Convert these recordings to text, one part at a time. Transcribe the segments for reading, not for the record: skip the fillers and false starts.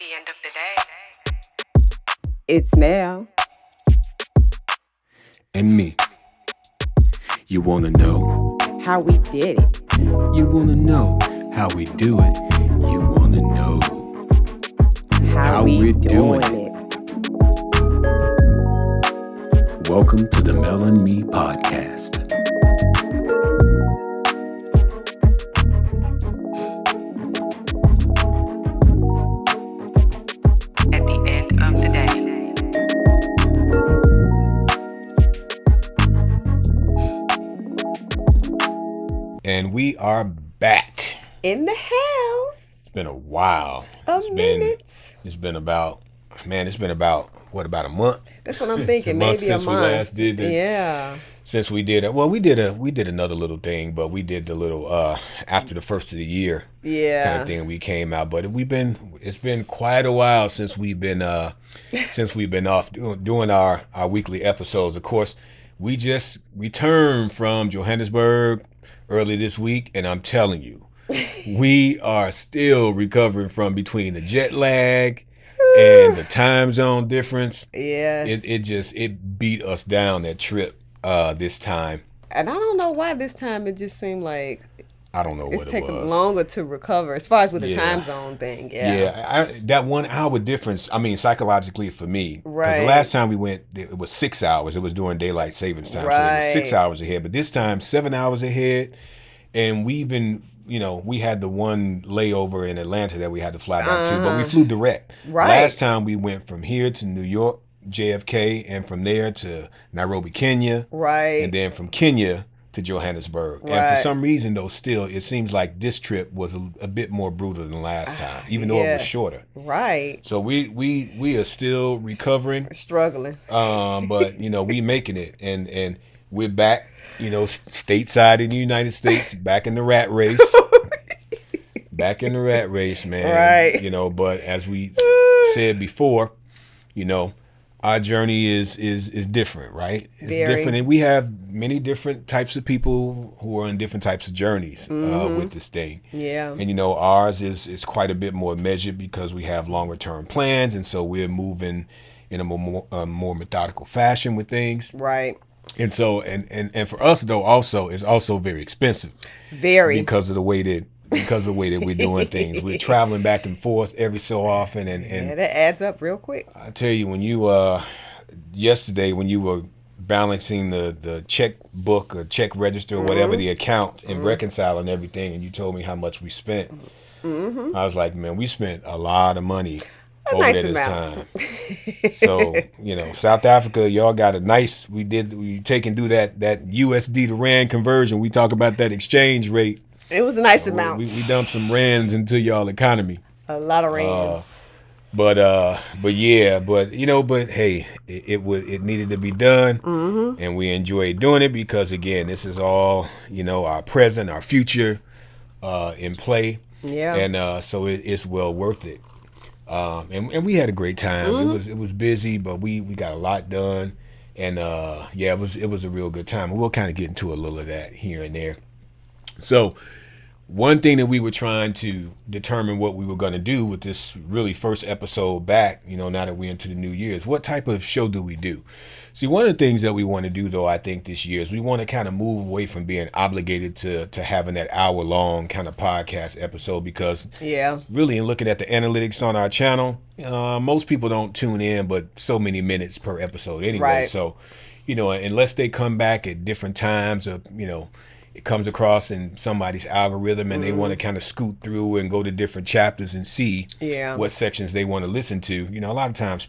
the end of the day. It's Mel. And me. You wanna know How we did it. You wanna know how we do it. You wanna know How we're doing doing it. Welcome to the Mel and Me podcast. At the end of the day. And we are back. In the house. It's been a while. It's been about about a month? That's what I'm thinking. It's a month Maybe since a month. we last did it. Yeah. Since we did it. Well, we did another little thing, but we did the little after the first of the year kind of thing we came out. But it's been quite a while since we've been off doing our weekly episodes. Of course, we just returned from Johannesburg early this week, and I'm telling you, we are still recovering from between the jet lag and the time zone difference. Yes. It beat us down that trip this time. And I don't know why this time it just seemed like I don't know what it was. it's taking longer to recover as far as with the time zone thing. Yeah, that 1 hour difference, I mean, psychologically for me. Right. Because the last time we went, it was 6 hours. It was during daylight savings time. Right. So it was 6 hours ahead. But this time, 7 hours ahead. And we had the one layover in Atlanta that we had to fly down to, but we flew direct. Right. Last time we went from here to New York, JFK, and from there to Nairobi, Kenya. Right. And then from Kenya to Johannesburg. Right. And for some reason, though, still, it seems like this trip was a bit more brutal than last time, even though it was shorter. Right. So we are still recovering. Struggling. But, we making it. And we're back. Stateside in the United States, back in the rat race. Back in the rat race, man. Right. But as we said before, our journey is different, right? It's Very. different. And we have many different types of people who are on different types of journeys with this thing. Yeah. And, ours is quite a bit more measured because we have longer term plans. And so we're moving in a more methodical fashion with things. Right. And so, and for us though, also it's also very expensive. Very. Because of the way that we're doing things. We're traveling back and forth every so often, and Yeah, that adds up real quick. I tell you, when you yesterday when you were balancing the checkbook or check register or whatever the account and reconciling everything, and you told me how much we spent, I was like, man, we spent a lot of money. Over nice there this amount. time. So, South Africa, y'all got a nice, we take and do that USD to Rand conversion. We talk about that exchange rate. It was a nice amount. We dumped some rands into y'all economy. A lot of rands. But hey, it needed to be done. And we enjoyed doing it because again, this is all, our present, our future, in play. Yeah. And, so it's well worth it. And we had a great time. It was busy, but we got a lot done, and it was a real good time. We'll kind of get into a little of that here and there. So one thing that we were trying to determine what we were going to do with this really first episode back, now that we're into the new year, is what type of show do we do? See, one of the things that we want to do, though, I think this year is we want to kind of move away from being obligated to having that hour-long kind of podcast episode because really in looking at the analytics on our channel, most people don't tune in but so many minutes per episode anyway. Right. So, unless they come back at different times or, it comes across in somebody's algorithm and they want to kind of scoot through and go to different chapters and see what sections they want to listen to. A lot of times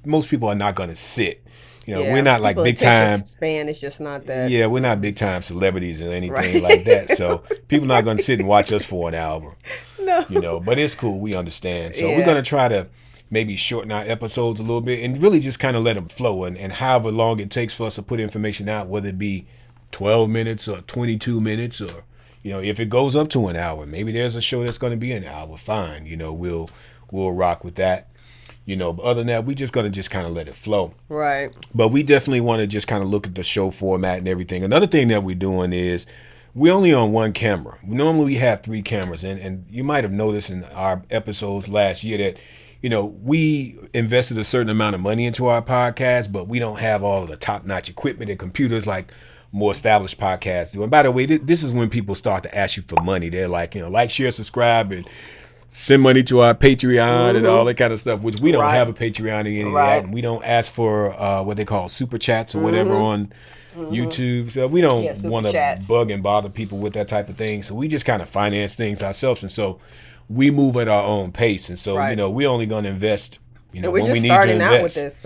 most people are not going to sit. We're not like big time span is just not that. Yeah, we're not big time celebrities or anything like that. So people not going to sit and watch us for an hour. No. But it's cool. We understand. So we're going to try to maybe shorten our episodes a little bit and really just kind of let them flow and however long it takes for us to put information out, whether it be 12 minutes or 22 minutes or, if it goes up to an hour, maybe there's a show that's going to be an hour, fine. We'll rock with that. But other than that, we just going to just kind of let it flow. Right. But we definitely want to just kind of look at the show format and everything. Another thing that we're doing is we're only on one camera. Normally we have 3 cameras. And you might have noticed in our episodes last year that we invested a certain amount of money into our podcast, but we don't have all of the top-notch equipment and computers like more established podcasts do. And by the way, this is when people start to ask you for money. They're like, like, share, subscribe, and send money to our Patreon and all that kind of stuff, which we don't have a Patreon or any of that. And we don't ask for what they call super chats or whatever on YouTube. So we don't want to bug and bother people with that type of thing. So we just kind of finance things ourselves. And so we move at our own pace. And so, we're only going to invest when we need to invest. We're just starting out with this,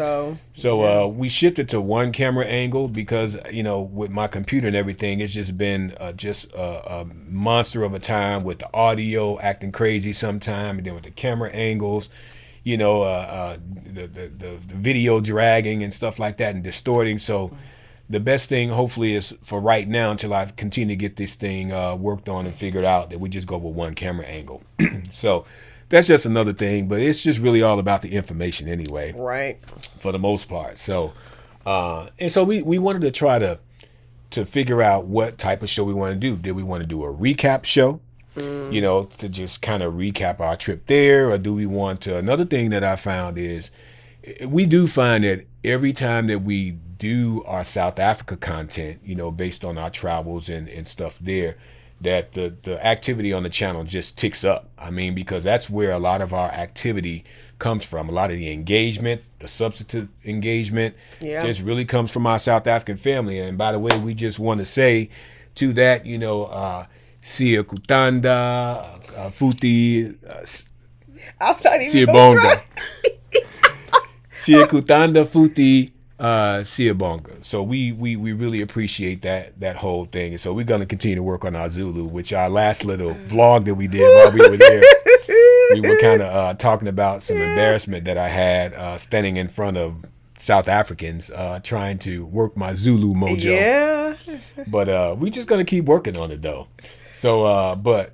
so we shifted to one camera angle because with my computer and everything, it's just been just a monster of a time with the audio acting crazy sometime, and then with the camera angles, the video dragging and stuff like that and distorting. So the best thing, hopefully, is for right now until I continue to get this thing worked on and figured out, that we just go with one camera angle. So that's just another thing, but it's just really all about the information anyway. Right. For the most part. So, and so we wanted to try to figure out what type of show we want to do. Did we want to do a recap show, to just kind of recap our trip there? Or do we want to, another thing that I found is we do find that every time that we do our South Africa content, based on our travels and stuff there, that the activity on the channel just ticks up. I mean, because that's where a lot of our activity comes from. A lot of the engagement, the substantive engagement, just really comes from our South African family. And by the way, we just want to say to that, Sia Kutanda, Futi, Sia Bonga. Sia Kutanda, Futi, Siyabonga. So we really appreciate that whole thing. And so we're going to continue to work on our Zulu, which our last little vlog that we did while we were there, we were kind of talking about some embarrassment that I had standing in front of South Africans trying to work my Zulu mojo. Yeah. But we just going to keep working on it though. So, but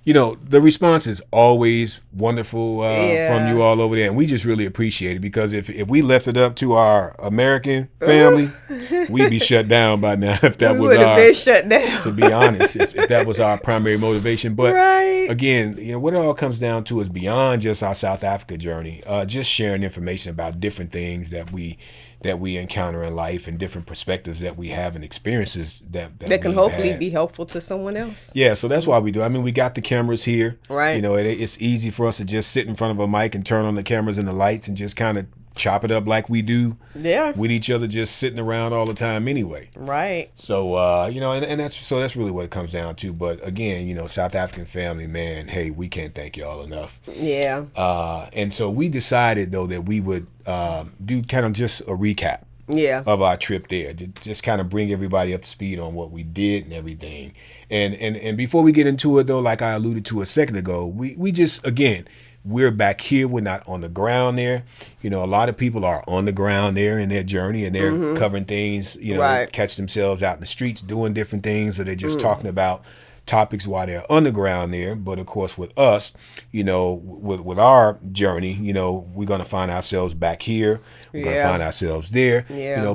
the response is always wonderful from you all over there, and we just really appreciate it, because if we left it up to our American family, we'd be shut down by now if that was our been shut down. To be honest, if that was our primary motivation. But again, what it all comes down to is beyond just our South Africa journey, just sharing information about different things that we encounter in life and different perspectives that we have and experiences that can hopefully be helpful to someone else. Yeah, so that's why we do. I mean, we got the cameras here. Right. It's easy for us to just sit in front of a mic and turn on the cameras and the lights and just kind of chop it up like we do with each other, just sitting around all the time anyway. Right. So, and that's really what it comes down to. But again, South African family, man, hey, we can't thank y'all enough. Yeah. And so we decided, though, that we would do kind of just a recap of our trip there, to just kind of bring everybody up to speed on what we did and everything. And before we get into it, though, like I alluded to a second ago, we just, again, we're back here. We're not on the ground there. A lot of people are on the ground there in their journey, and they're covering things, catch themselves out in the streets doing different things, or they're just talking about topics while they're underground there. But of course, with us, with our journey, we're going to find ourselves back here. We're going to find ourselves there,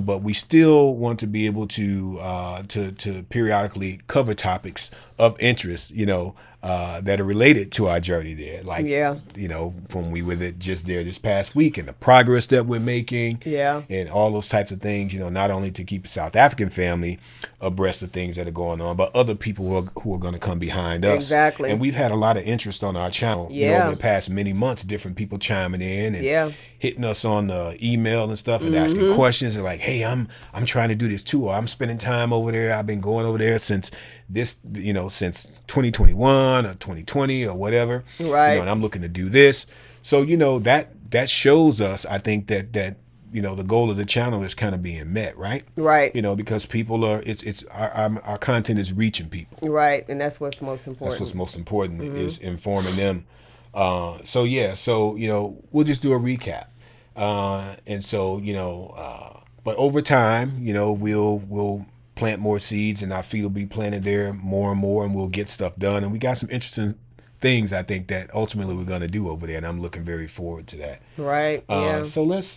but we still want to be able to periodically cover topics of interest, that are related to our journey there. Like, from we were just there this past week, and the progress that we're making, and all those types of things, not only to keep the South African family abreast of things that are going on, but other people who are going to come behind us. Exactly. And we've had a lot of interest on our channel, over the past many months, different people chiming in and hitting us on the email and stuff and asking questions, and like, hey, I'm trying to do this too, or I'm spending time over there. I've been going over there since this, since 2021 or 2020 or whatever, right? And I'm looking to do this. So, that shows us, I think that the goal of the channel is kind of being met, right? Right. Because people are, our content is reaching people. Right. And that's what's most important. That's what's most important is informing them. So we'll just do a recap. And so, but over time, we'll plant more seeds, and our feet will be planted there more and more, and we'll get stuff done. And we got some interesting things, I think, that ultimately we're going to do over there, and I'm looking very forward to that. Right. So let's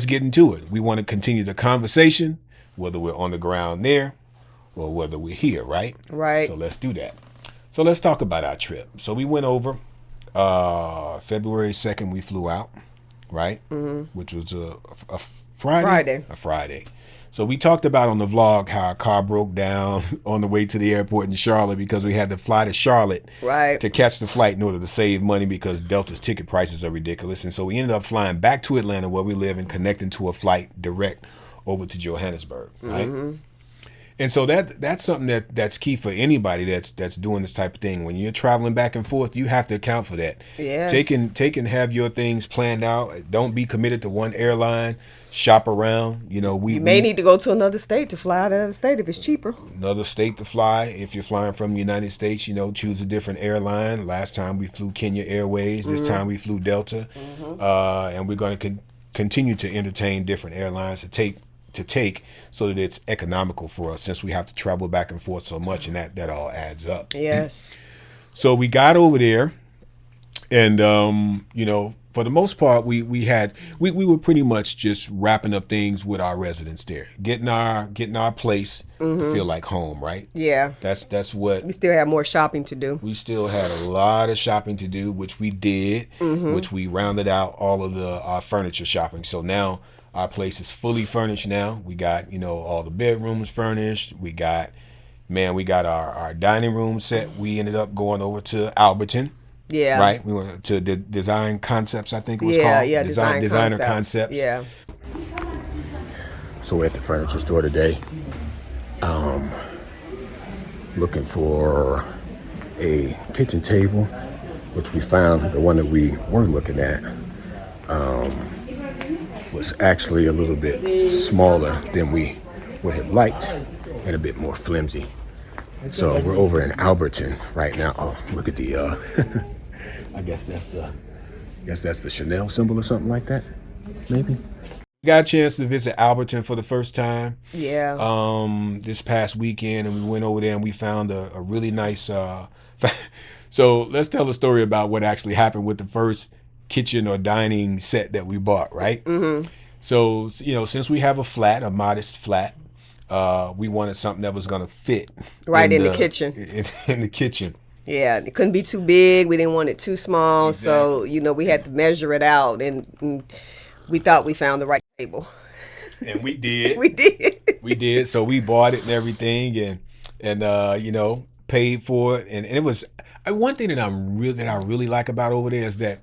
get into it. We want to continue the conversation, whether we're on the ground there or whether we're here, right? Right. So let's do that. So let's talk about our trip. So we went over February 2nd, we flew out, right? Which was a Friday. A Friday. So we talked about on the vlog how our car broke down on the way to the airport in Charlotte because we had to fly to Charlotte Right. to catch the flight in order to save money because Delta's ticket prices are ridiculous. And so we ended up flying back to Atlanta where we live and connecting to a flight direct over to Johannesburg, right? And so that's something that's key for anybody that's doing this type of thing. When you're traveling back and forth, you have to account for that. Yes. Take and have your things planned out. Don't be committed to one airline. Shop around. You know, You may need to go to another state to fly out of the state if it's cheaper. another state to fly. If you're flying from the United States, you know, choose a different airline. Last time we flew Kenya Airways. This time we flew Delta. And we're going to continue to entertain different airlines to take so that it's economical for us since we have to travel back and forth so much, and that all adds up. Yes. So we got over there, and you know, for the most part, we were pretty much just wrapping up things with our residents there, getting our place to feel like home, right? Yeah. That's what We still have more shopping to do. we still had a lot of shopping to do, which we did, which we rounded out all of our furniture shopping. So now our place is fully furnished now. We got, you know, all the bedrooms furnished. We got our dining room set. We ended up going over to Alberton. Yeah. Right? We went to the Design Concepts, I think it was Yeah, called. yeah. Designer Concepts. Yeah. So we're at the furniture store today. Looking for a kitchen table, which we found the one that we were looking at was actually a little bit smaller than we would have liked and a bit more flimsy. So we're over in Alberton right now. Oh, look at the I guess that's the Chanel symbol or something like that. Maybe. We got a chance to visit Alberton for the first time. Yeah. This past weekend, and we went over there and we found a really nice so let's tell a story about what actually happened with the first kitchen or dining set that we bought, right? So, you know, since we have a modest flat, we wanted something that was going to fit Right in the kitchen. In the kitchen. Yeah, it couldn't be too big. We didn't want it too small. So, you know, we had to measure it out, and we thought we found the right table. And we did. We did. We did. So we bought it and everything, and you know, paid for it. And it was one thing that I really like about over there is that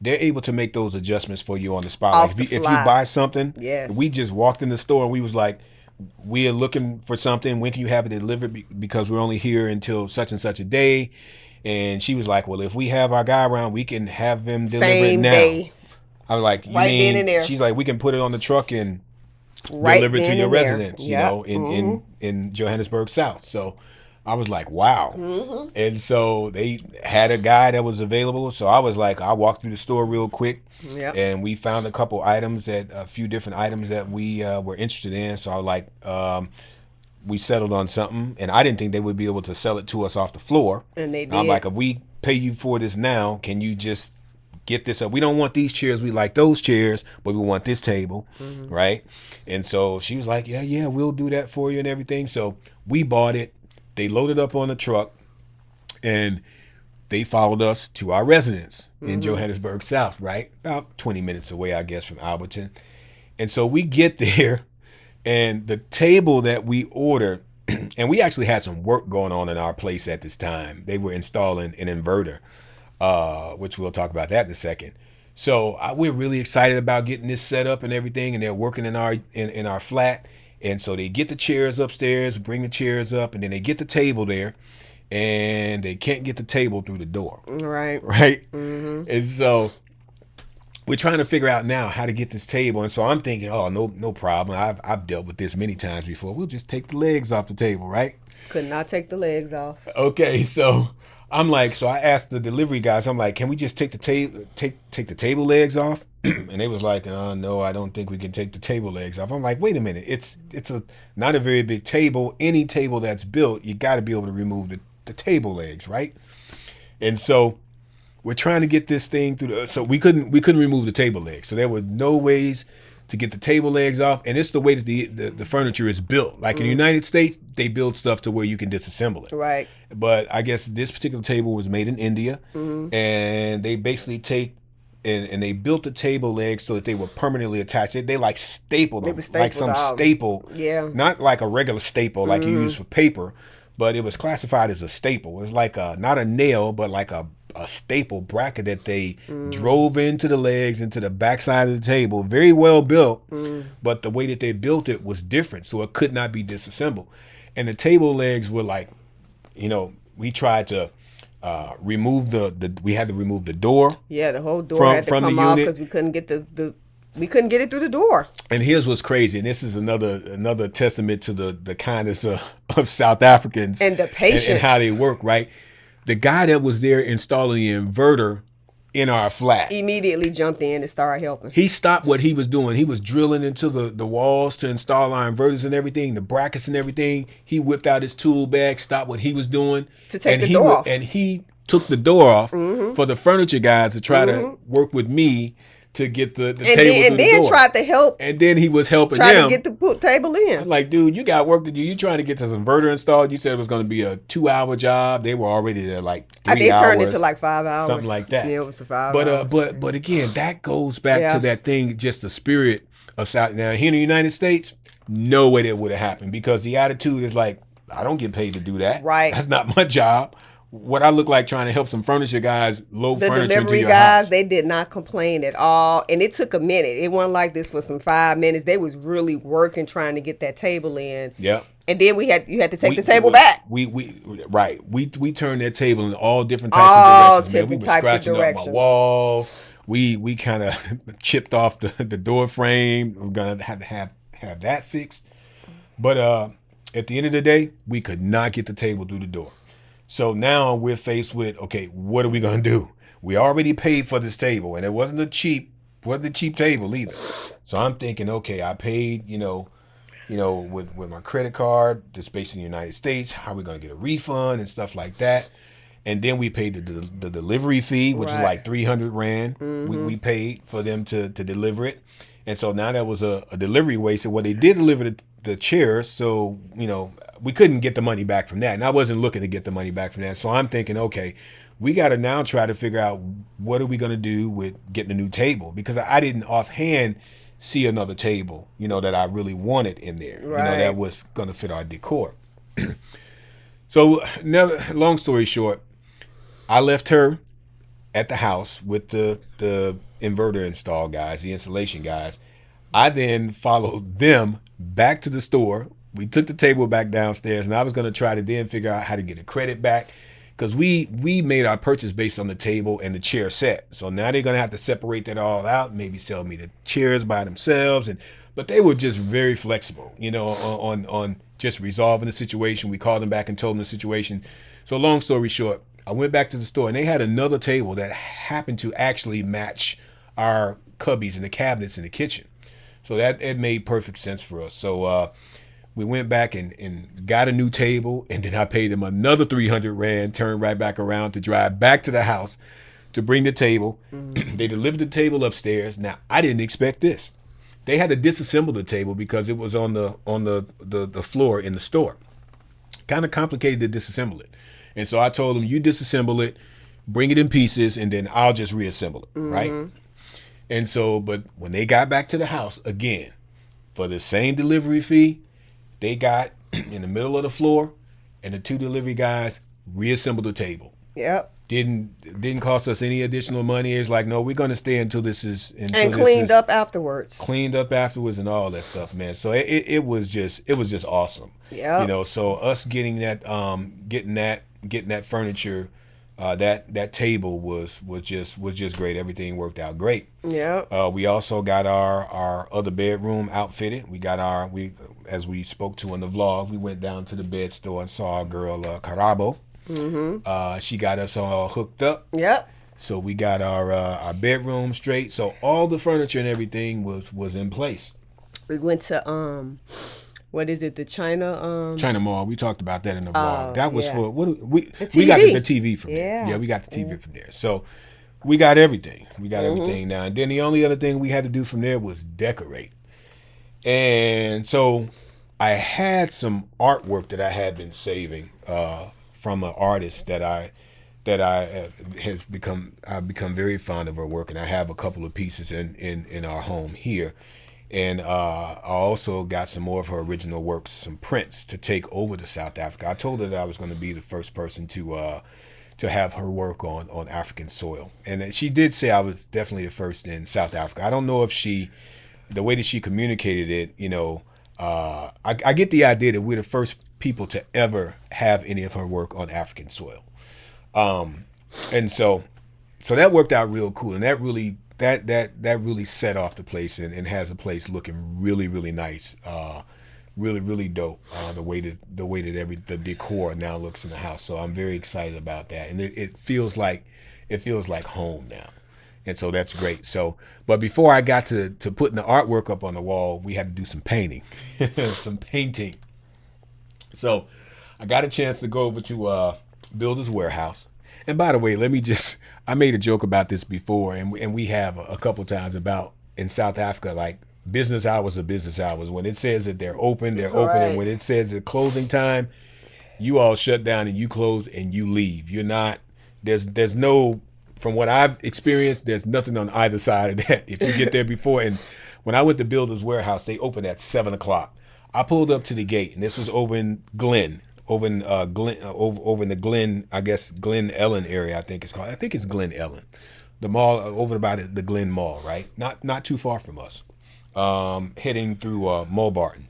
they're able to make those adjustments for you on the spot. Off Like the if you fly. buy something, Yes. we just walked in the store and we was like, we're looking for something. When can you have it delivered? Because we're only here until such and such a day. And she was like, well, if we have our guy around, we can have him deliver it Same now. day. I was like, you Right mean? then and there. She's like, we can put it on the truck and Right deliver it to then your and there. residence, you Yep. know, in Johannesburg South. So I was like, wow. And so they had a guy that was available. So I was like, I walked through the store real quick. Yep. And we found a few different items that we were interested in. So I was like, we settled on something, and I didn't think they would be able to sell it to us off the floor. And they did. I'm like, if we pay you for this now, can you just get this up? We don't want these chairs. We like those chairs, but we want this table, right? And so she was like, yeah, we'll do that for you and everything. So we bought it. They loaded up on the truck, and they followed us to our residence in Johannesburg South, right? About 20 minutes away, I guess, from Alberton. And so we get there, and the table that we ordered, and we actually had some work going on in our place at this time. They were installing an inverter, which we'll talk about that in a second. So we're really excited about getting this set up and everything, and they're working in our flat. And so they get the chairs upstairs, bring the chairs up, and then they get the table there, and they can't get the table through the door. Right. Right? And so we're trying to figure out now how to get this table. And so I'm thinking, oh, no problem. I've dealt with this many times before. We'll just take the legs off the table, right? Could not take the legs off. Okay, so I'm like, so I asked the delivery guys, I'm like, can we just take the table legs off? And they was like, no, I don't think we can take the table legs off. I'm like, wait a minute, it's not a very big table. Any table that's built, you got to be able to remove the table legs, right? And so we're trying to get this thing through so we couldn't remove the table legs. So there were no ways to get the table legs off, and it's the way that the furniture is built. Like in the United States, they build stuff to where you can disassemble it. Right. But I guess this particular table was made in India, and they basically take and they built the table legs so that they were permanently attached. They like stapled them, like some staple, not like a regular staple like you use for paper, but it was classified as a staple. It was like not a nail, but like a staple bracket that they drove into the legs, into the backside of the table. Very well built, but the way that they built it was different, so it could not be disassembled. And the table legs were like, we tried to remove we had to remove the door. Yeah, the whole door had to come off because we couldn't get we couldn't get it through the door. And here's what's crazy, and this is another testament to the kindness of South Africans and the patience and how they work, right? The guy that was there installing the inverter in our flat immediately jumped in and started helping. He stopped what he was doing. He was drilling into the walls to install our inverters and everything, the brackets and everything. He whipped out his tool bag, stopped what he was doing to take the door off. And he took the door off for the furniture guys to try to work with me to get the table through the door. And then tried to help. And then he was helping them. Trying to get the table in. I'm like, dude, you got work to do. You trying to get this inverter installed. You said it was going to be a 2-hour job. They were already there like 3 hours. They turned into like 5 hours. Something like that. Yeah, it was 5 hours. But again, that goes back to that thing, just the spirit of South. Now, here in the United States, no way that would have happened, because the attitude is like, I don't get paid to do that. Right. That's not my job. What I look like trying to help some furniture guys load furniture into your house. The delivery guys, they did not complain at all. And it took a minute. It wasn't like this for some 5 minutes. They was really working, trying to get that table in. Yeah. And then you had to take the table back. We turned that table in all different types of directions. Man. We were scratching up my walls. We kind of chipped off the door frame. We're gonna have to have that fixed. But at the end of the day, we could not get the table through the door. So now we're faced with, okay, what are we gonna do? We already paid for this table, and it wasn't a cheap table either. So I'm thinking, okay, I paid, with my credit card that's based in the United States. How are we gonna get a refund and stuff like that? And then we paid the delivery fee, which is like 300 Rand. We paid for them to deliver it. And so now that was a delivery waste. So they did deliver the chairs, so we couldn't get the money back from that, and I wasn't looking to get the money back from that. So I'm thinking, okay, we got to now try to figure out what are we going to do with getting a new table, because I didn't offhand see another table that I really wanted in there, that was going to fit our decor. So long story short, I left her at the house with the inverter install guys, the installation guys. I then followed them back to the store. We took the table back downstairs, and I was going to try to then figure out how to get a credit back, because we made our purchase based on the table and the chair set. So now they're going to have to separate that all out, maybe sell me the chairs by themselves. But they were just very flexible, on just resolving the situation. We called them back and told them the situation. So long story short, I went back to the store, and they had another table that happened to actually match our cubbies and the cabinets in the kitchen. So it made perfect sense for us. So we went back and got a new table, and then I paid them another 300 Rand, turned right back around to drive back to the house to bring the table. They delivered the table upstairs. Now, I didn't expect this. They had to disassemble the table because it was on the floor in the store. Kind of complicated to disassemble it. And so I told them, you disassemble it, bring it in pieces, and then I'll just reassemble it, right? And so, but when they got back to the house, again, for the same delivery fee, they got in the middle of the floor, and the 2 delivery guys reassembled the table. Yep. Didn't cost us any additional money. It's like, no, we're going to stay until this is... And cleaned up afterwards. Cleaned up afterwards and all that stuff, man. So it was just awesome. Yeah. So us getting that furniture, that table was just great. Everything worked out great. Yeah. We also got our other bedroom outfitted. We got as we spoke to in the vlog, we went down to the bed store and saw our girl Karabo. She got us all hooked up. Yep. So we got our bedroom straight. So all the furniture and everything was in place. We went to what is it? The China Mall. We talked about that in the vlog. That was for we got the TV from there. Yeah, we got the TV from there. So we got everything. We got everything now. And then the only other thing we had to do from there was decorate. And so I had some artwork that I had been saving from an artist that has become I've become very fond of her work, and I have a couple of pieces in our home here. And I also got some more of her original works, some prints to take over to South Africa. I told her that I was going to be the first person to have her work on African soil, and she did say I was definitely the first in South Africa. I don't know if the way that she communicated it, I get the idea that we're the first people to ever have any of her work on African soil. And so that worked out real cool, and that really set off the place and has the place looking really really nice, really dope. The decor now looks in the house, so I'm very excited about that, and it feels like home now, and so that's great. So, but before I got to putting the artwork up on the wall, we had to do some painting, some painting. So I got a chance to go over to Builder's Warehouse. And by the way, I made a joke about this before, and we have a couple times about in South Africa, like business hours are business hours. When it says that they're open, they're open. Right. And when it says the closing time, you all shut down and you close and you leave. You're not, there's no, from what I've experienced, there's nothing on either side of that. If you get there before, and when I went to Builder's Warehouse, they opened at 7:00. I pulled up to the gate, and this was over in Glen. Over in the Glen, I guess Glen Ellen area, I think it's called. I think it's Glen Ellen, the mall over about the Glen Mall, right? Not too far from us, heading through Mulbarton.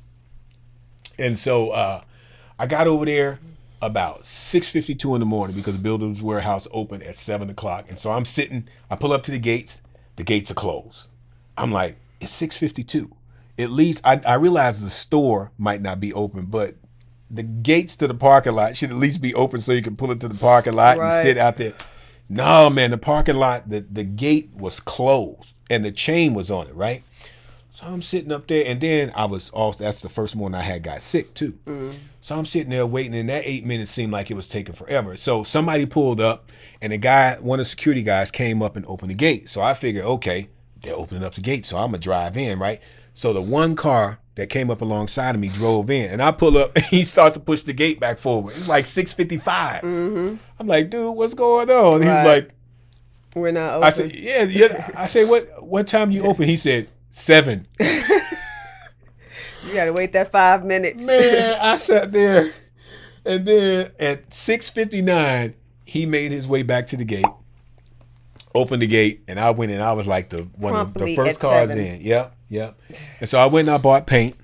And so I got over there about 6:52 in the morning because Builder's Warehouse opened at 7:00. And so I'm sitting. I pull up to the gates. The gates are closed. I'm like, it's 6:52. At least I realize the store might not be open, but the gates to the parking lot should at least be open so you can pull it to the parking lot and sit out there. No, man, the parking lot, the gate was closed and the chain was on it, right? So I'm sitting up there, and then that's the first morning I had got sick too. So I'm sitting there waiting, and that 8 minutes seemed like it was taking forever. So somebody pulled up, and one of the security guys came up and opened the gate. So I figured, okay, they're opening up the gate, so I'm gonna drive in, right? So the one car that came up alongside of me drove in, and I pull up and he starts to push the gate back forward. It's like 6:55. I'm like, dude, what's going on? Right. He's like, we're not open. I said, yeah. I said, what time you open? He said, 7. You gotta wait that 5 minutes. Man, I sat there, and then at 6:59, he made his way back to the gate, opened the gate, and I went in. I was like one of the Promptly first at cars 7. in. Yep. And so I went and I bought paint,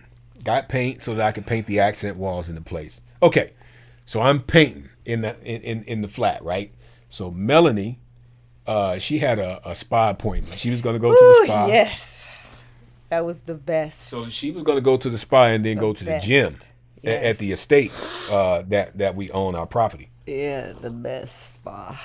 got paint so that I could paint the accent walls into place. Okay, so I'm painting in the flat, right? So Melanie, she had a spa appointment. She was going to go to the spa. Yes, that was the best. So she was going to go to the spa and then go to the gym at the estate that we own our property. Yeah, the best spa.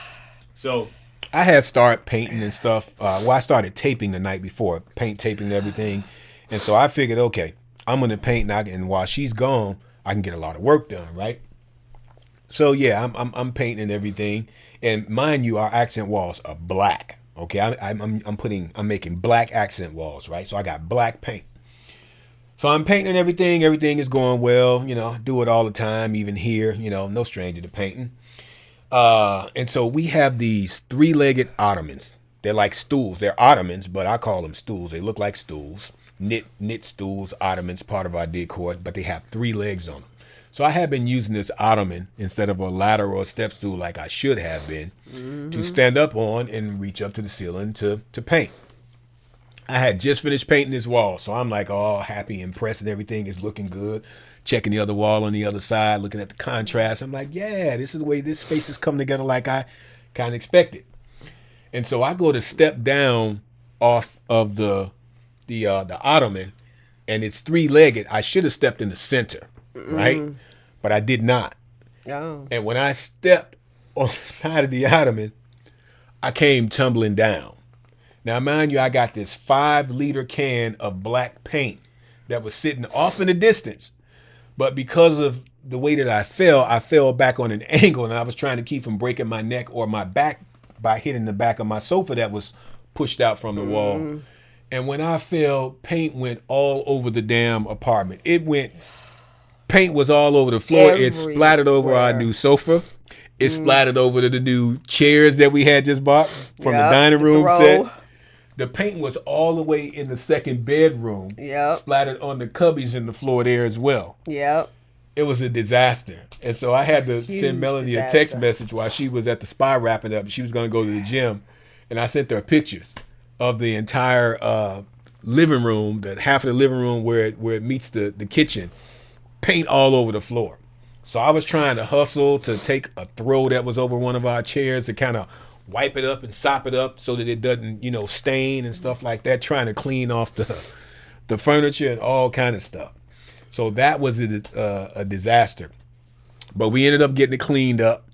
So I had started painting and stuff. I started taping the night before, paint taping and everything. And so I figured, okay, I'm going to paint, and while she's gone, I can get a lot of work done, right? So yeah, I'm painting and everything. And mind you, our accent walls are black. Okay, I'm making black accent walls, right? So I got black paint. So I'm painting and everything. Everything is going well. I do it all the time, even here. No stranger to painting. And so we have these 3-legged ottomans. They're like stools. They're ottomans, but I call them stools. They look like stools. Knit stools, ottomans, part of our decor, but they have 3 legs on them. So I have been using this ottoman instead of a ladder or a step stool like I should have been to stand up on and reach up to the ceiling to paint. I had just finished painting this wall, so I'm like all happy, impressed, and everything is looking good. Checking the other wall on the other side, looking at the contrast. I'm like, yeah, this is the way this space is coming together like I kind of expected. And so I go to step down off of the ottoman, and it's 3-legged. I should have stepped in the center, right? But I did not. Oh. And when I stepped on the side of the ottoman, I came tumbling down. Now, mind you, I got this 5-liter can of black paint that was sitting off in the distance. But because of the way that I fell back on an angle, and I was trying to keep from breaking my neck or my back by hitting the back of my sofa that was pushed out from the wall. And when I fell, paint went all over the damn apartment. Paint was all over the floor. It splattered over our Everywhere. new sofa. It splattered over the new chairs that we had just bought from the Yep, dining the room throw. set. The paint was all the way in the second bedroom, Yep. splattered on the cubbies in the floor there as well. Yep. It was a disaster. And so I had to Huge send Melanie a text disaster. message while she was at the spa wrapping up. She was going to go to the gym. And I sent her pictures of the entire living room, that half of the living room where it meets the kitchen, paint all over the floor. So I was trying to hustle to take a throw that was over one of our chairs to kind of wipe it up and sop it up so that it doesn't, stain and stuff like that, trying to clean off the furniture and all kind of stuff. So that was a disaster. But we ended up getting it cleaned up.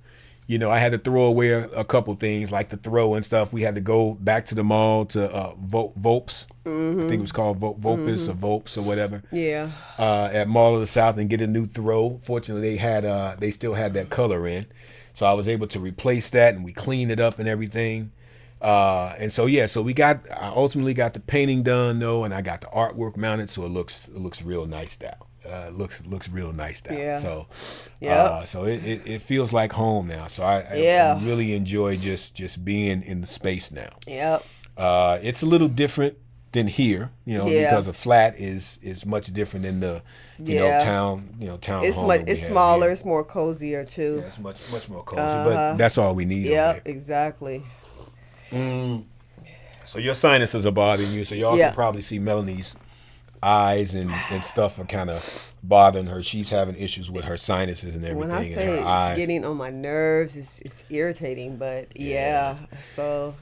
I had to throw away a couple things like the throw and stuff. We had to go back to the mall to Volps. I think it was called Volpus or Volps or whatever. Yeah. At Mall of the South and get a new throw. Fortunately, they still had that color in. So I was able to replace that and we cleaned it up and everything. And so I ultimately got the painting done though, and I got the artwork mounted so it looks real nice now. Looks real nice now. Yeah. So, Yep. so it feels like home now. So I really enjoy just being in the space now. Yep. It's a little different than here, Yeah. because a flat is much different than the town It's home much. that we It's have smaller. here. It's more cozier too. Yeah, it's much more cozy, but that's all we need. Yep. Exactly. So your sinuses are bothering you. So y'all Yeah. can probably see Melanie's eyes and stuff are kind of bothering her. She's having issues with her sinuses and everything When I in say her it's eyes. getting on my nerves, it's irritating. But yeah. So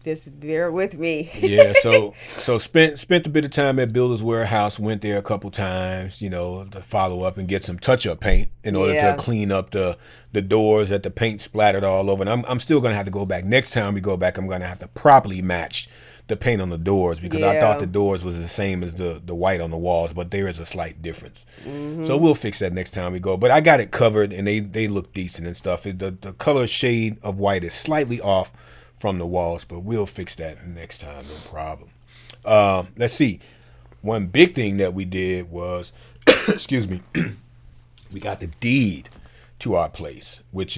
just bear with me. Yeah, so spent a bit of time at Builder's Warehouse. Went there a couple times, to follow up and get some touch-up paint in order Yeah. to clean up the doors that the paint splattered all over. And I'm still gonna have to go back next time we go back. I'm gonna have to properly match the paint on the doors because I thought Yeah. the doors was the same as the white on the walls, but there is a slight difference. So we'll fix that next time we go. But I got it covered and they look decent and stuff. The color shade of white is slightly off from the walls, but we'll fix that next time, no problem. Let's see. One big thing that we did was, excuse me, we got the deed to our place, which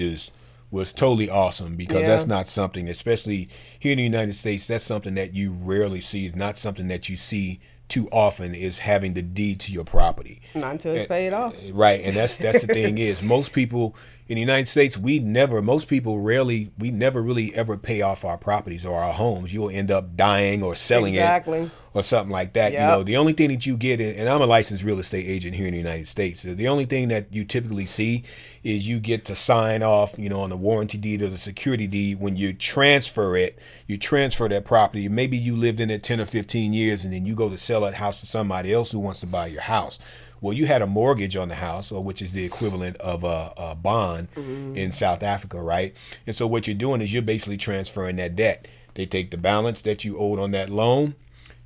was totally awesome because Yeah. that's not something, especially here in the United States, that's something that you rarely see. It's not something that you see too often is having the deed to your property. Not until it's paid off. Right, and that's the thing is most people in the United States we never really ever pay off our properties or our homes. You'll end up dying or selling Exactly. it or something like that. Yep. The only thing that you get, and I'm a licensed real estate agent here in the United States. So the only thing that you typically see is you get to sign off, on the warranty deed or the security deed when you transfer it. You transfer that property. Maybe you lived in it 10 or 15 years, and then you go to sell that house to somebody else who wants to buy your house. Well, you had a mortgage on the house, or which is the equivalent of a bond in South Africa, right? And so what you're doing is you're basically transferring that debt. They take the balance that you owed on that loan,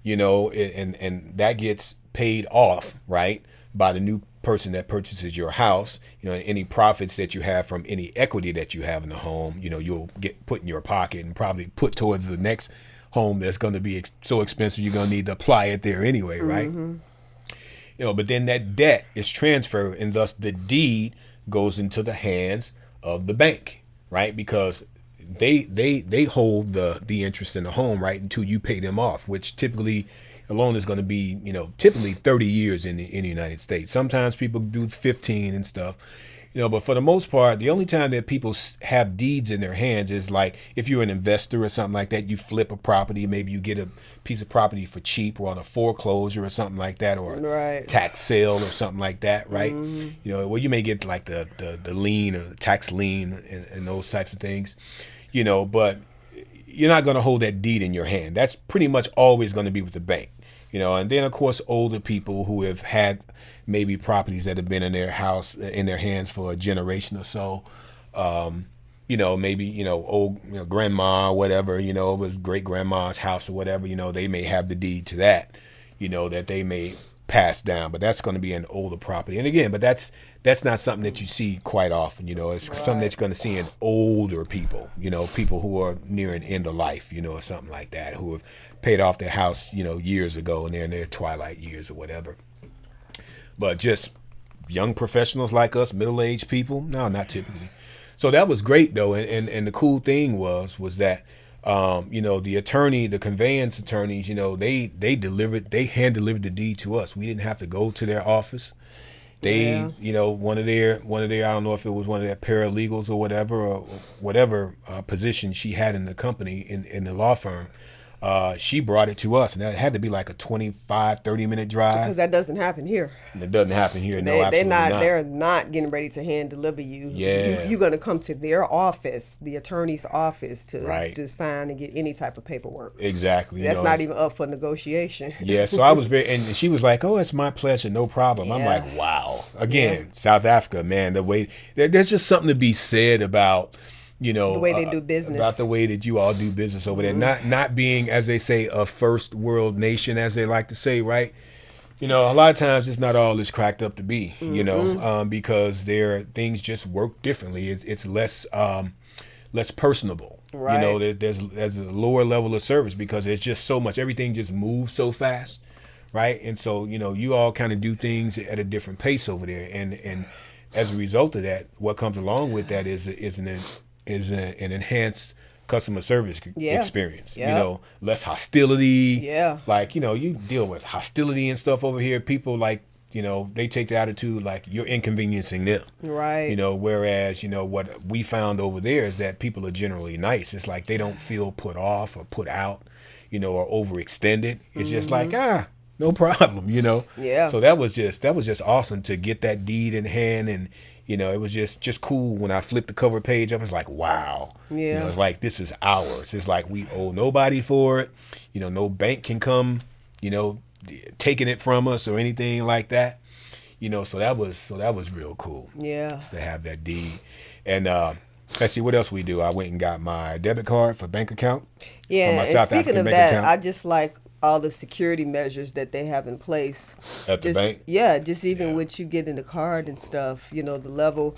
and that gets paid off, right, by the new person that purchases your house. Any profits that you have from any equity that you have in the home, you'll get put in your pocket and probably put towards the next home that's going to be so expensive you're going to need to apply it there anyway, right? But then that debt is transferred, and thus the deed goes into the hands of the bank, right? Because they hold the interest in the home, right, until you pay them off, which typically a loan is going to be, typically 30 years in the United States. Sometimes people do 15 and stuff. But for the most part, the only time that people have deeds in their hands is like if you're an investor or something like that, you flip a property, maybe you get a piece of property for cheap or on a foreclosure or something like that, or a Right. tax sale or something like that, right? Well, you may get like the lien or the tax lien and those types of things, but you're not going to hold that deed in your hand. That's pretty much always going to be with the bank. And then of course older people who have had maybe properties that have been in their house in their hands for a generation or so, maybe old grandma or whatever, it was great grandma's house or whatever, they may have the deed to that, that they may pass down, but that's going to be an older property. And again, but that's that's not something that you see quite often. It's something that you're going to see in older people. People who are nearing end of life. Or something like that, who have paid off their house, years ago, and they're in their twilight years or whatever. But just young professionals like us, middle-aged people, no, not typically. So that was great though, and the cool thing was that the conveyance attorneys, they hand delivered the deed to us. We didn't have to go to their office. They, one of their, I don't know if it was one of their paralegals or whatever position she had in the company, in the law firm, she brought it to us, and that had to be like a 25-30 minute drive. Because that doesn't happen here. It doesn't happen here. No, absolutely not. They're not getting ready to hand deliver you. Yeah. You're going to come to their office, the attorney's office, to sign and get any type of paperwork. Exactly. That's not even up for negotiation. Yeah. So I was and she was like, "Oh, it's my pleasure, no problem." Yeah. I'm like, "Wow." Again, South Africa, man. The way there's just something to be said about. The way they do business. About the way that you all do business over there. Not being, as they say, a first world nation, as they like to say, right? A lot of times it's not all it's cracked up to be, because things just work differently. It's less personable. Right. There's a lower level of service because there's just so much. Everything just moves so fast, right? And so, you all kind of do things at a different pace over there. And as a result of that, what comes along with that is an enhanced customer service experience. Yep. Less hostility. Yeah. Like, you deal with hostility and stuff over here. People like, they take the attitude like you're inconveniencing them. Right. Whereas, what we found over there is that people are generally nice. It's like they don't feel put off or put out, or overextended. It's just like, no problem, Yeah. So that was just awesome to get that deed in hand, and it was just cool when I flipped the cover page up. It's like, wow. Yeah. It's like, this is ours. It's like we owe nobody for it. No bank can come, taking it from us or anything like that. So that was real cool. Yeah. Just to have that deed. And let's see what else we do. I went and got my debit card for bank account. Yeah. For my and South speaking African of bank that, account. I just like all the security measures that they have in place At the bank? Yeah, just even with you getting the card and stuff, the level,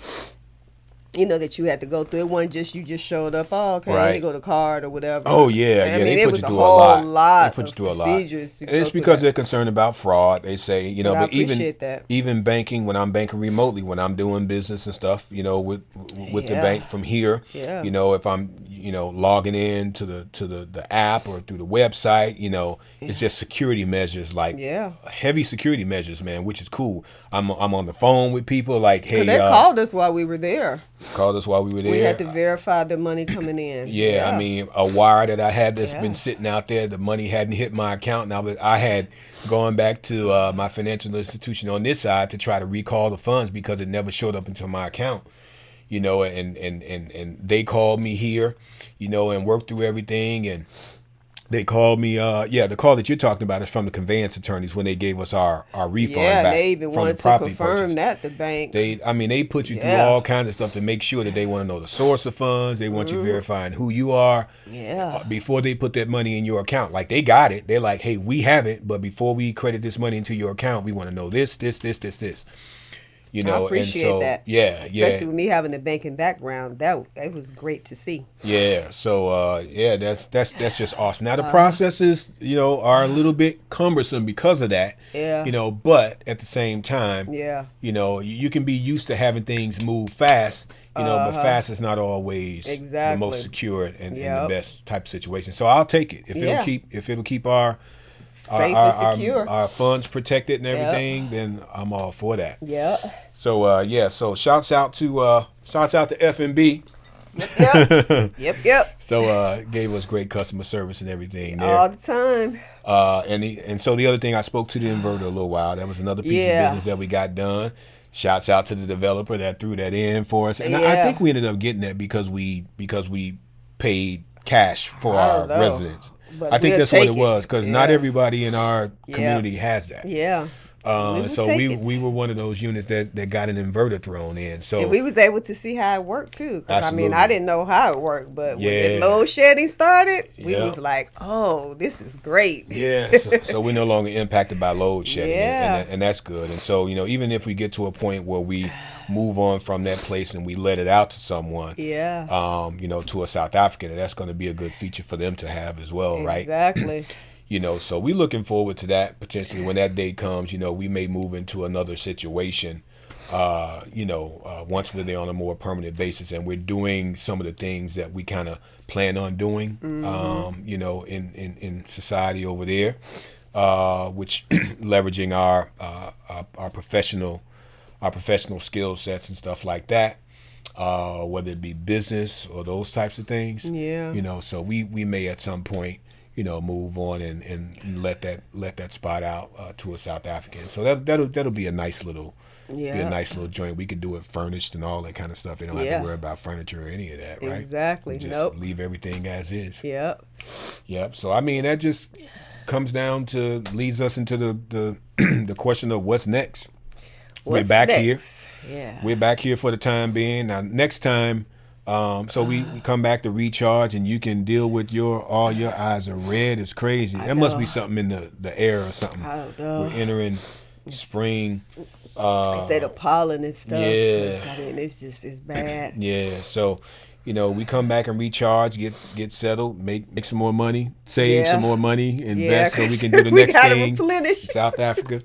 that you had to go through. It wasn't just you just showed up, let me go to card or whatever. Oh, yeah. I mean, they it put was you a through whole a lot. lot They put you of through a lot. procedures. And it's because they're concerned about fraud. They say, But I but even appreciate that. even banking, when I'm banking remotely, when I'm doing business and stuff, with the bank from here, Yeah. if I'm logging in to the app or through the website, it's just security measures, like heavy security measures, man, which is cool. I'm on the phone with people like, hey, they called us while we were there. We had to verify the money coming in. Yeah, I mean, a wire that I had that's been sitting out there, the money hadn't hit my account, and I had gone back to my financial institution on this side to try to recall the funds because it never showed up into my account. And they called me here, and worked through everything, and they called me. The call that you're talking about is from the conveyance attorneys when they gave us our refund back. They even from wanted the to property confirm purchase. that the bank. They put you through all kinds of stuff to make sure that they want to know the source of funds. They want you verifying who you are. Before they put that money in your account. Like, they got it. They're like, hey, we have it, but before we credit this money into your account, we want to know this. I appreciate that. Yeah, Especially with me having the banking background, it was great to see. Yeah, so that's just awesome. Now the processes, are a little bit cumbersome because of that. Yeah. But at the same time, Yeah. You can be used to having things move fast. But fast is not always the most secure and the best type of situation. So I'll take it if it'll keep our safe and secure. Our funds protected and everything, then I'm all for that. Yeah. So so shouts out to FNB. Yep. So gave us great customer service and everything there. All the time. And so the other thing, I spoke to the inverter a little while. That was another piece of business that we got done. Shouts out to the developer that threw that in for us. And I think we ended up getting that because we paid cash for our residents. But I think we'll that's what take it was, because not everybody in our Yeah. community has that. Yeah. So we were one of those units that got an inverter thrown in. So And we was able to see how it worked too. 'Cause I mean, Absolutely. I didn't know how it worked, but when Yeah. the load shedding started, we Yeah. was like, "Oh, this is great." yeah, so we're no longer impacted by load shedding, Yeah. and that's good. And so even if we get to a point where we move on from that place and we let it out to someone, Yeah. to a South African, and that's going to be a good feature for them to have as well, right? Exactly. So we're looking forward to that potentially when that day comes. We may move into another situation, once we're there on a more permanent basis and we're doing some of the things that we kind of plan on doing, in society over there, which leveraging our professional skill sets and stuff like that, whether it be business or those types of things. Yeah. So we may at some point, move on and let that spot out to a South African. So that'll be a nice little joint. We could do it furnished and all that kind of stuff. They don't have to worry about furniture or any of that, right? Exactly. We just Nope. leave everything as is. Yep. Yep. So I mean that just leads us into the the question of what's next. We're back here. Yeah. We're back here for the time being. Now next time, so we come back to recharge and you can deal with all your eyes are red. It's crazy. There must be something in the air or something. I don't know. We're entering spring. They say the pollen and stuff. Yeah. I mean, it's bad. Yeah. So, we come back and recharge, get settled, make some more money, save some more money, invest so we can do the next thing. Replenish. South Africa.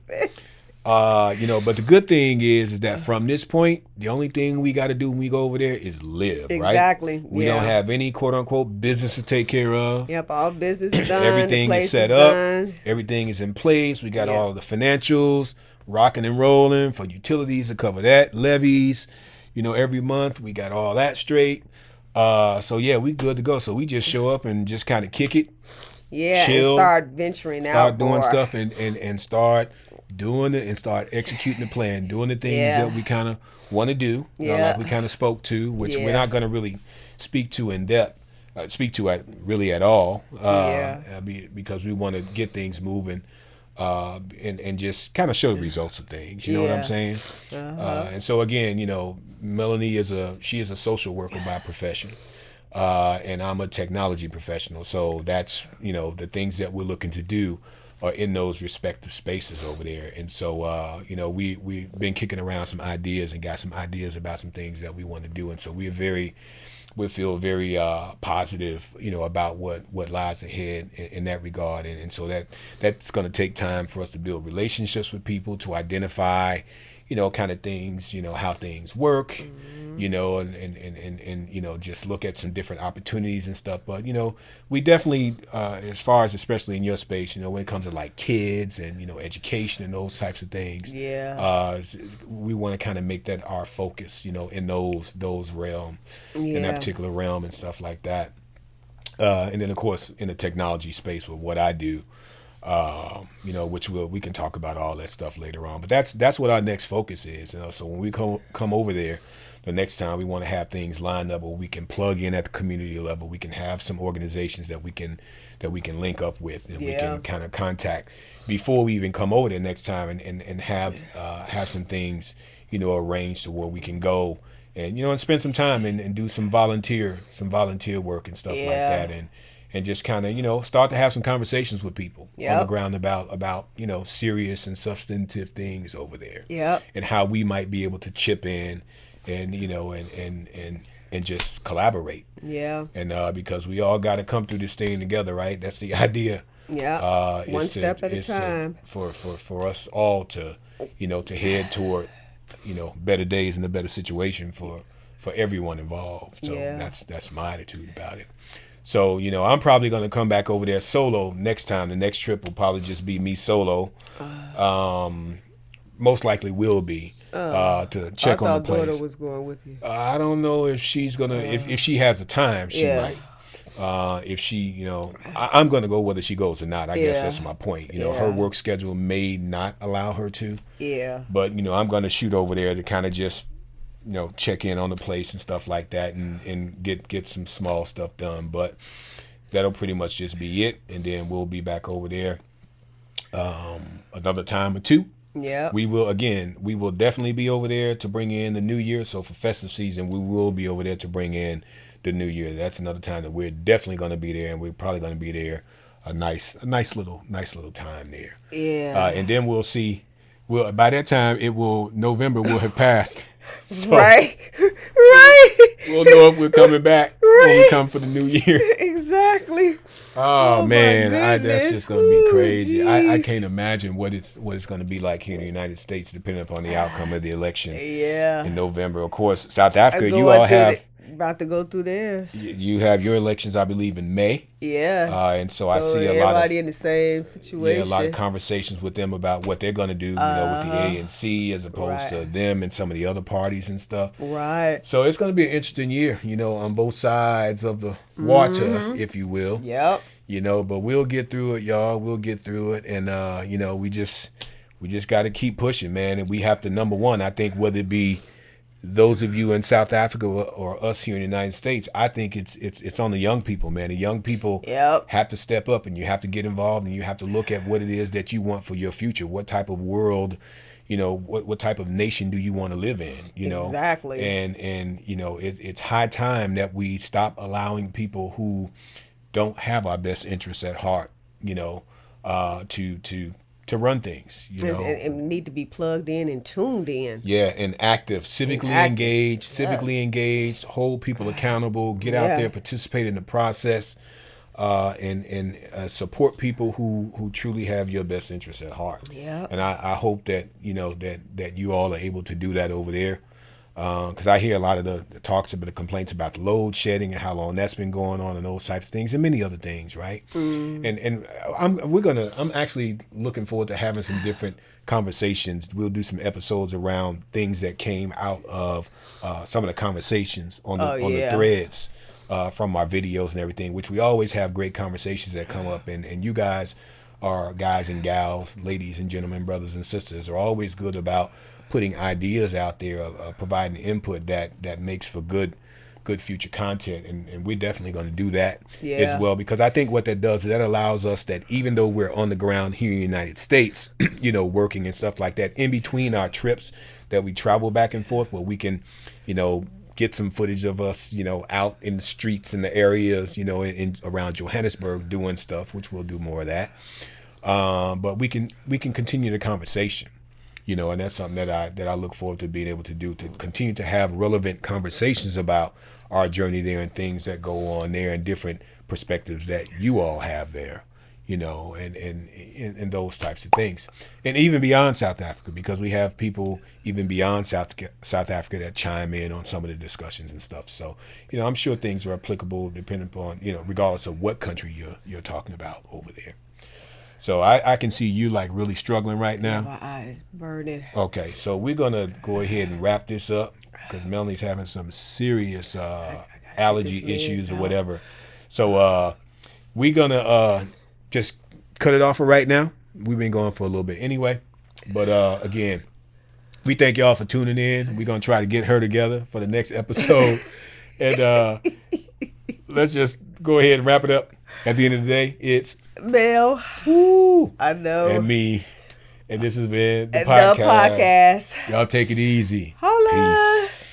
But the good thing is that from this point, the only thing we got to do when we go over there is live, right? Exactly. We don't have any quote unquote business to take care of. Yep, all business is done. Everything is set up. Everything is in place. We got all the financials rocking and rolling for utilities to cover that, levies, every month. We got all that straight. So yeah, we good to go. So we just show up and just kind of kick it. Yeah, chill, and start venturing out. Start doing stuff and start doing it and start executing the plan, doing the things that we kind of want to do, like we kind of spoke to, which we're not going to really speak to in depth, really at all, because we want to get things moving, and just kind of show the results of things. You know what I'm saying? And so again, Melanie is a social worker by profession. And I'm a technology professional. So that's, the things that we're looking to do are in those respective spaces over there. And so, we've been kicking around some ideas and got some ideas about some things that we want to do. And so we feel very positive, about what lies ahead in that regard. And so that's going to take time for us to build relationships with people, to identify, kind of things, how things work, and just look at some different opportunities and stuff. But, we definitely, as far as especially in your space, when it comes to like kids and, education and those types of things, we want to kind of make that our focus, in those realm, in that particular realm and stuff like that. And then of course in the technology space with what I do, which we can talk about all that stuff later on. But that's what our next focus is. So when we come over there, the next time we want to have things lined up where we can plug in at the community level. We can have some organizations that we can link up with, and we can kind of contact before we even come over there next time, and have some things arranged to where we can go and spend some time and do some volunteer work and stuff like that, and just kind of start to have some conversations with people on the ground about serious and substantive things over there, and how we might be able to chip in and and just collaborate, and because we all got to come through this thing together, right? That's the idea. One step at a time, for us all to to head toward better days and a better situation for everyone involved. So that's my attitude about it. So, I'm probably going to come back over there solo next time. The next trip will probably just be me solo. Most likely will be to check on the place. I thought daughter was going with you. I don't know if she's going to, if she has the time, she might. If she, I'm going to go whether she goes or not. I guess that's my point. Her work schedule may not allow her to. Yeah. But, I'm going to shoot over there to kind of just check in on the place and stuff like that, and get some small stuff done. But that'll pretty much just be it, and then we'll be back over there another time or two. Yeah. We will definitely be over there to bring in the new year. So for festive season, we will be over there to bring in the new year. That's another time that we're definitely going to be there, and we're probably going to be there a nice little time there. Yeah. And then we'll see Well, by that time, November will have passed. So right. Right. we'll know if we're coming back when we come for the new year. Exactly. Oh, my man, that's goodness. just gonna be Ooh, crazy. I jeez. can't imagine what it's going to be like here in the United States, depending upon the outcome of the election Yeah. in November. Of course, South Africa, I'm you going all through have about to go through this. you have your elections, I believe, in May. Yeah. And so I see a lot of everybody in the same situation. a lot of conversations with them about what they're going to do, with the ANC as opposed to them and some of the other parties and stuff. Right. So it's going to be an interesting year, on both sides of the water, if you will. Yep. But we'll get through it, y'all. We'll get through it, and we just got to keep pushing, man. And we have to, number one, I think, whether it be those of you in South Africa or us here in the United States, I think it's on the young people, man. The young people have to step up, and you have to get involved, and you have to look at what it is that you want for your future. What type of world, what type of nation do you want to live in? Exactly. And it's high time that we stop allowing people who don't have our best interests at heart, to run things, and need to be plugged in and tuned in. Yeah, and active, civically engaged, hold people accountable, get out there, participate in the process, and support people who truly have your best interests at heart. Yeah. And I hope that that you all are able to do that over there. Because I hear a lot of the talks about the complaints about the load shedding and how long that's been going on and those types of things and many other things, right? And I'm actually looking forward to having some different conversations. We'll do some episodes around things that came out of some of the conversations on the threads from our videos and everything, which we always have great conversations that come up, and you guys are guys and gals, ladies and gentlemen, brothers and sisters, are always good about putting ideas out there, providing input that makes for good future content, and we're definitely going to do that as well, because I think what that does is that allows us, that even though we're on the ground here in the United States, working and stuff like that, in between our trips that we travel back and forth, where we can, get some footage of us, out in the streets in the areas, in around Johannesburg doing stuff, which we'll do more of that. But we can continue the conversation. And that's something that I look forward to being able to do, to continue to have relevant conversations about our journey there and things that go on there and different perspectives that you all have there, and those types of things. And even beyond South Africa, because we have people even beyond South Africa that chime in on some of the discussions and stuff. So, I'm sure things are applicable depending upon, regardless of what country you're talking about over there. So I can see you like really struggling right now. My eyes burning. Okay, so we're gonna go ahead and wrap this up because Melanie's having some serious allergy issues or whatever. So we're gonna just cut it off for right now. We've been going for a little bit anyway, but again, we thank y'all for tuning in. We're gonna try to get her together for the next episode, and let's just go ahead and wrap it up. At the end of the day, it's Mel. Woo, I know. and me. And this has been the podcast. Y'all take it easy. Holla. Peace.